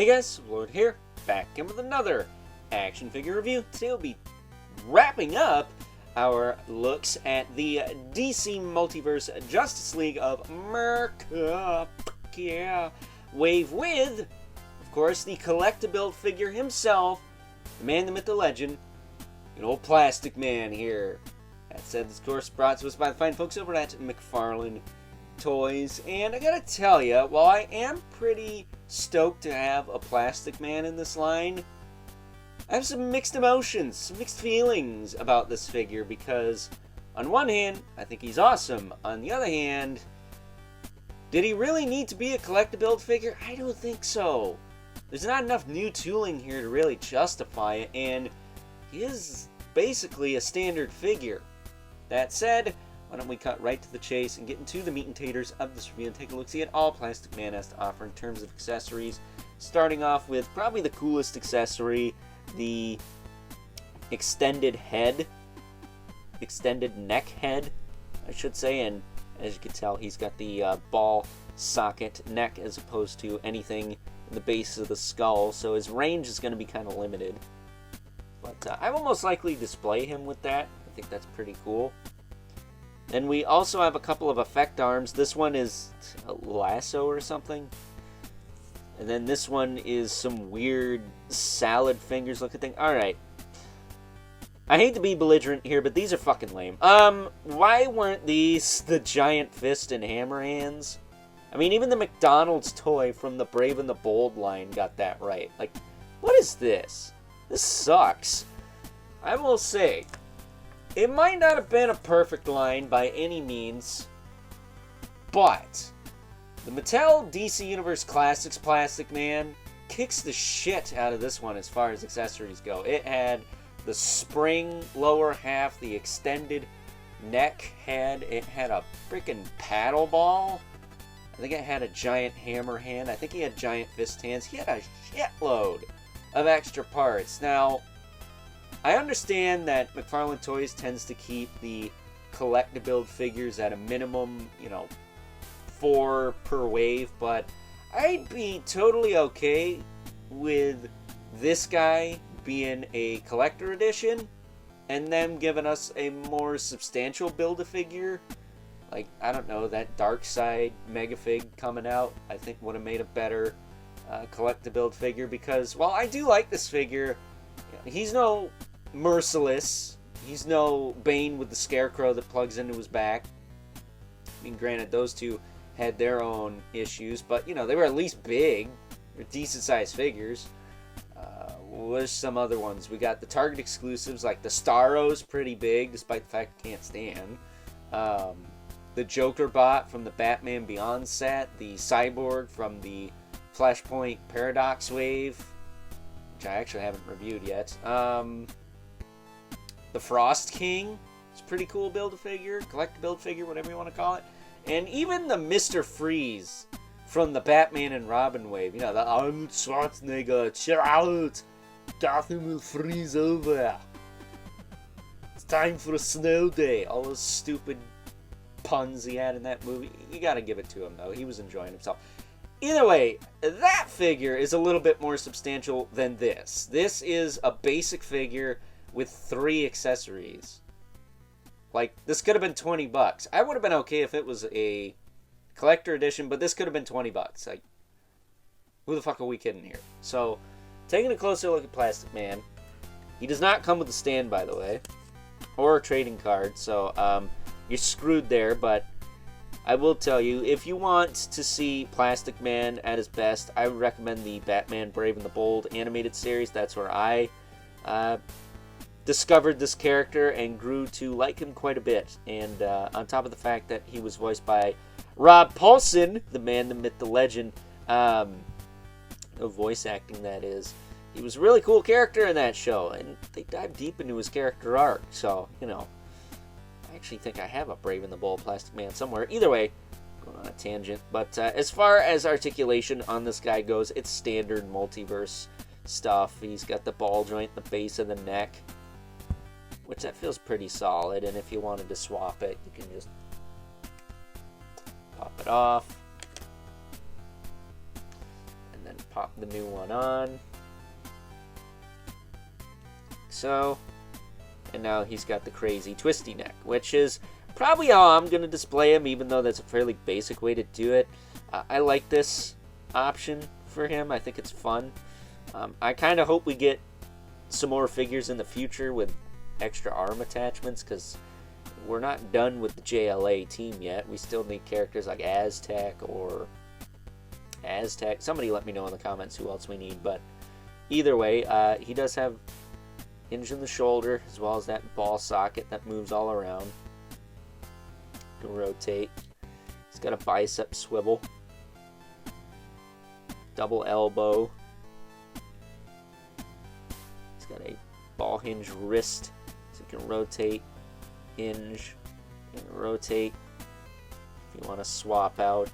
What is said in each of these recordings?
Hey guys, Lord here, back in with another action figure review. Today we'll be wrapping up our looks at the DC Multiverse Justice League of America, wave with, of course, the collectible figure himself, the man, the myth, the legend, an old plastic man here. That said, this course brought to us by the fine folks over at McFarlane Toys, and I gotta tell you, while I am pretty stoked to have a plastic man in this line, I have some mixed emotions, some mixed feelings about this figure, because on one hand, I think he's awesome. On the other hand, did he really need to be a collectible figure? I don't think so. There's not enough new tooling here to really justify it, and he is basically a standard figure. That said, why don't we cut right to the chase and get into the meat and taters of this review and take a look-see at all Plastic Man has to offer in terms of accessories. Starting off with probably the coolest accessory, the extended neck head, I should say, and as you can tell, he's got the ball socket neck as opposed to anything in the base of the skull, so his range is going to be kind of limited. But I will most likely display him with that. I think that's pretty cool. Then we also have a couple of effect arms. This one is a lasso or something. And then this one is some weird salad fingers looking thing. Alright. I hate to be belligerent here, but these are fucking lame. Why weren't these the giant fist and hammer hands? I mean, even the McDonald's toy from the Brave and the Bold line got that right. Like, what is this? This sucks. I will say, it might not have been a perfect line by any means, but the Mattel DC Universe Classics Plastic Man kicks the shit out of this one as far as accessories go. It had the spring lower half, the extended neck head, it had a freaking paddle ball. I think it had a giant hammer hand. I think he had giant fist hands. He had a shitload of extra parts. Now, I understand that McFarlane Toys tends to keep the collectible figures at a minimum, 4 per wave, but I'd be totally okay with this guy being a collector edition and them giving us a more substantial Build-A-Figure. Like, I don't know, that Darkseid Megafig coming out, I think would have made a better collectible figure, because while I do like this figure, he's no Merciless. He's no Bane with the scarecrow that plugs into his back. I mean, granted, those two had their own issues, but, they were at least big. They're decent-sized figures. There's some other ones. We got the Target exclusives, like the Starro's pretty big, despite the fact I can't stand. The Joker bot from the Batman Beyond set. The Cyborg from the Flashpoint Paradox wave, which I actually haven't reviewed yet. The Frost King is a pretty cool Build-A-Figure, collectible figure, whatever you want to call it. And even the Mr. Freeze from the Batman and Robin wave. The Arnold Schwarzenegger, chill out, Gotham will freeze over. It's time for a snow day. All those stupid puns he had in that movie. You gotta give it to him, though. He was enjoying himself. Either way, that figure is a little bit more substantial than this. This is a basic figure with 3 accessories. Like, this could have been $20. I would have been okay if it was a collector edition, but this could have been $20. Like, who the fuck are we kidding here? So, taking a closer look at Plastic Man, he does not come with a stand, by the way, or a trading card, so you're screwed there, but I will tell you, if you want to see Plastic Man at his best, I would recommend the Batman Brave and the Bold animated series. That's where I discovered this character and grew to like him quite a bit. And on top of the fact that he was voiced by Rob Paulsen, the man, the myth, the legend, voice acting that is, he was a really cool character in that show, and they dive deep into his character arc, so, I actually think I have a Brave and the Bold Plastic Man somewhere. Either way, going on a tangent, but as far as articulation on this guy goes, it's standard Multiverse stuff. He's got the ball joint, the base of the neck, which that feels pretty solid, and if you wanted to swap it, you can just pop it off, and then pop the new one on. So, and now he's got the crazy twisty neck, which is probably how I'm going to display him, even though that's a fairly basic way to do it. I like this option for him. I think it's fun. I kind of hope we get some more figures in the future with extra arm attachments, because we're not done with the JLA team yet. We still need characters like Aztec or Aztec. Somebody let me know in the comments who else we need, but either way, he does have hinge in the shoulder, as well as that ball socket that moves all around. Can rotate. He's got a bicep swivel. Double elbow. He's got a ball hinge wrist, so you can rotate, hinge, and rotate. If you want to swap out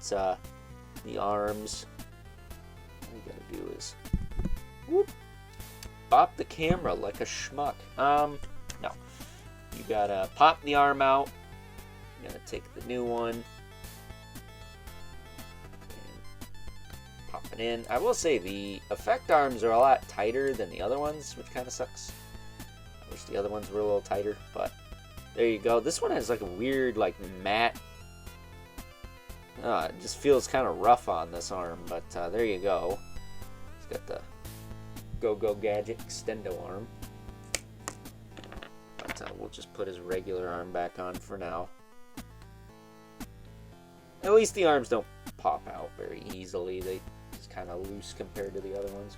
the arms, all you gotta do is whoop, pop the camera like a schmuck. No. You gotta pop the arm out. You gotta take the new one and pop it in. I will say the effect arms are a lot tighter than the other ones, which kind of sucks. I wish the other ones were a little tighter, but there you go. This one has like a weird, like, matte. It just feels kind of rough on this arm, but there you go. It's got the Go-Go Gadget Extendo arm. But we'll just put his regular arm back on for now. At least the arms don't pop out very easily. They just kind of loose compared to the other ones.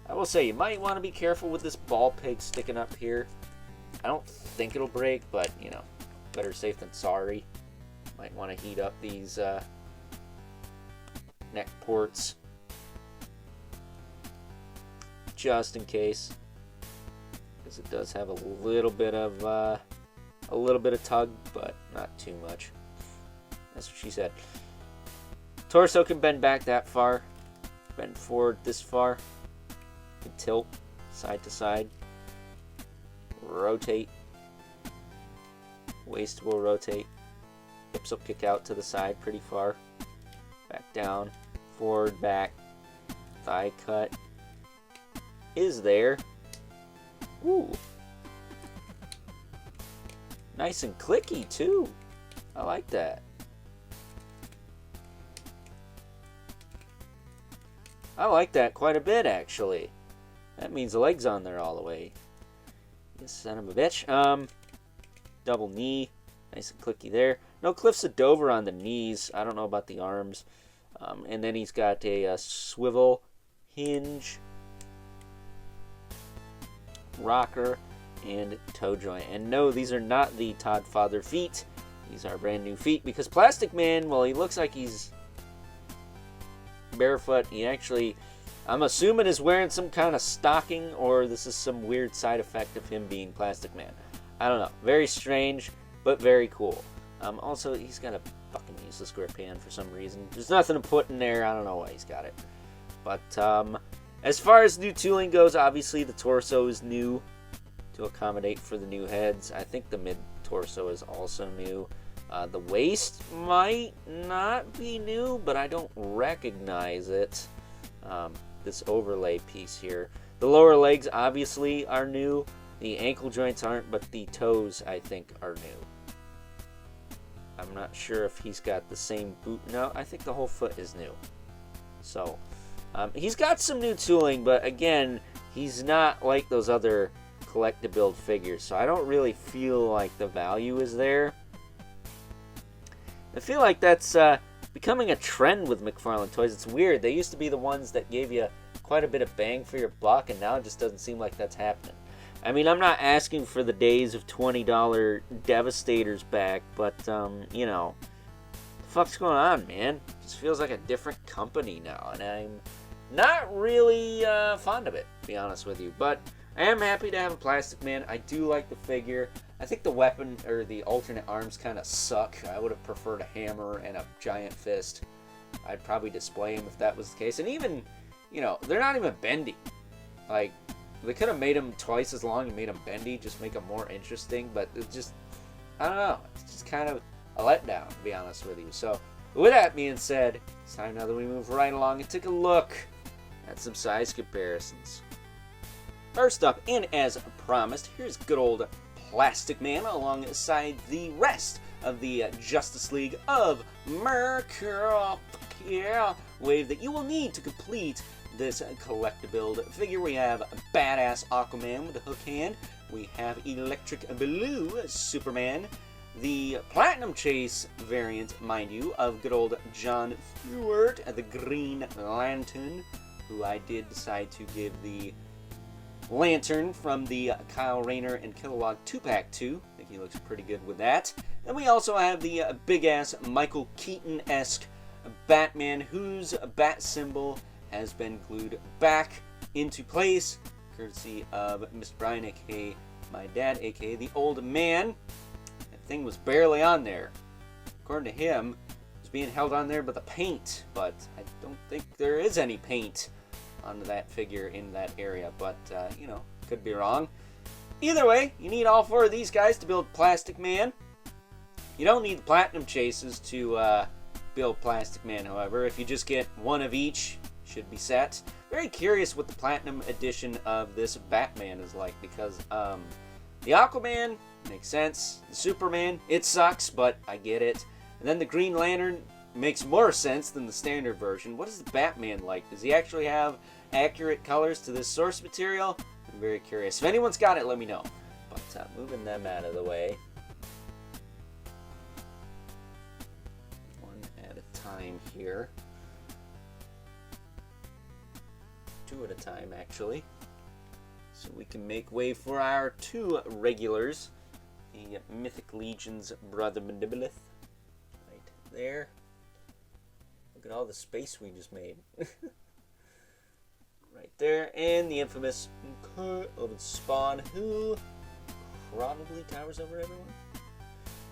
I will say, you might want to be careful with this ball peg sticking up here. I don't think it'll break, but, you know, better safe than sorry. Might want to heat up these neck ports just in case, because it does have a little bit of tug, but not too much. That's what she said. Torso can bend back that far, bend forward this far, can tilt side to side, rotate, waist will rotate, hips will kick out to the side pretty far, back down, forward, back, thigh cut is there. Ooh, nice and clicky too. I like that. I like that quite a bit, actually. That means the leg's on there all the way. You son of a bitch. Double knee. Nice and clicky there. No Cliffs of Dover on the knees. I don't know about the arms. And then he's got a swivel, hinge, rocker, and toe joint. And no, these are not the Todd Father feet. These are brand new feet, because Plastic Man, well, he looks like he's barefoot. He actually, I'm assuming, is wearing some kind of stocking, or this is some weird side effect of him being Plastic Man. I don't know. Very strange, but very cool. Also, he's got a fucking useless grip hand for some reason. There's nothing to put in there. I don't know why he's got it. But as far as new tooling goes, obviously the torso is new to accommodate for the new heads. I think the mid-torso is also new. The waist might not be new, but I don't recognize it. This overlay piece here. The lower legs obviously are new. The ankle joints aren't, but the toes, I think, are new. I'm not sure if he's got the same boot. No, I think the whole foot is new. So, he's got some new tooling, but again, he's not like those other collect-to-build figures, so I don't really feel like the value is there. I feel like that's becoming a trend with McFarlane toys. It's weird. They used to be the ones that gave you quite a bit of bang for your buck, and now it just doesn't seem like that's happening. I mean, I'm not asking for the days of $20 Devastators back, but, you know, what the fuck's going on, man? It just feels like a different company now, and I'm not really fond of it, to be honest with you. But I am happy to have a Plastic Man. I do like the figure. I think the weapon, or the alternate arms, kind of suck. I would have preferred a hammer and a giant fist. I'd probably display him if that was the case. And even, you know, they're not even bendy. Like, they could have made him twice as long and made him bendy, just make him more interesting, but it just, I don't know, it's just kind of a letdown, to be honest with you. So, With that being said, it's time now that we move right along and take a look at some size comparisons. First up, and as promised, here's good old Plastic Man alongside the rest of the Justice League of Mercury. Yeah, wave that you will need to complete this collectible figure. We have badass Aquaman with a hook hand. We have Electric Blue Superman. The Platinum Chase variant, mind you, of good old John Stewart, the Green Lantern, who I did decide to give the Lantern from the Kyle Rayner and Kilowog 2-pack to. I think he looks pretty good with that. Then we also have the big-ass Michael Keaton-esque Batman, whose bat symbol has been glued back into place, courtesy of Mr. Brian, aka my dad, aka the old man. That thing was barely on there. According to him, it was being held on there by the paint, but I don't think there is any paint on that figure in that area, but, you know, could be wrong. Either way, you need all four of these guys to build Plastic Man. You don't need the Platinum Chases to build Plastic Man, however. If you just get one of each, should be set. Very curious what the Platinum edition of this Batman is like, because the Aquaman makes sense. The Superman, it sucks, but I get it. And then the Green Lantern makes more sense than the standard version. What is the Batman like? Does he actually have accurate colors to this source material? I'm very curious. If anyone's got it, let me know. But moving them out of the way, one at a time here. Two at a time, actually. So we can make way for our two regulars. The Mythic Legion's Brother Mandibilith. Right there. Look at all the space we just made. Right there. And the infamous of Spawn, who probably towers over everyone.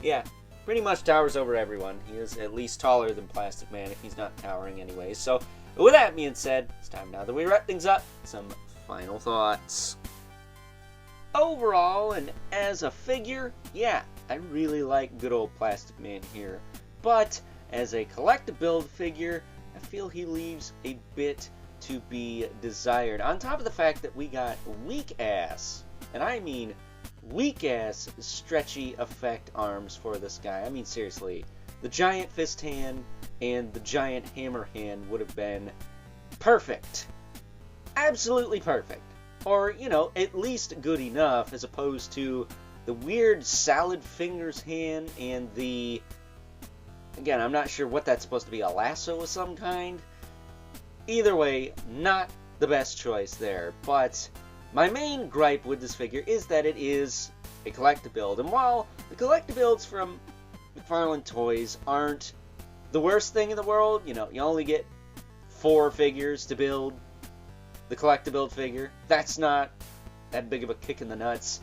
Yeah, pretty much towers over everyone. He is at least taller than Plastic Man if he's not towering anyway. So, with that being said, it's time now that we wrap things up. Some final thoughts. Overall, and as a figure, yeah, I really like good old Plastic Man here. But as a collectible figure, I feel he leaves a bit to be desired. On top of the fact that we got weak-ass, and I mean weak-ass stretchy effect arms for this guy. I mean, seriously, the giant fist hand and the giant hammer hand would have been perfect. Absolutely perfect. Or, you know, at least good enough, as opposed to the weird salad fingers hand and the... Again, I'm not sure what that's supposed to be, a lasso of some kind. Either way, not the best choice there. But my main gripe with this figure is that it is a collectible. And while the collectibles from McFarlane Toys aren't the worst thing in the world, you know, you only get 4 figures to build the collectible figure. That's not that big of a kick in the nuts.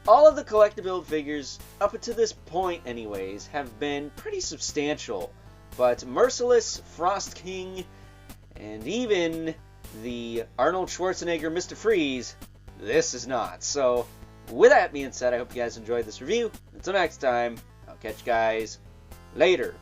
All of the collectible figures, up to this point anyways, have been pretty substantial. But Merciless, Frost King, and even the Arnold Schwarzenegger Mr. Freeze, this is not. So, with that being said, I hope you guys enjoyed this review. Until next time, I'll catch you guys later.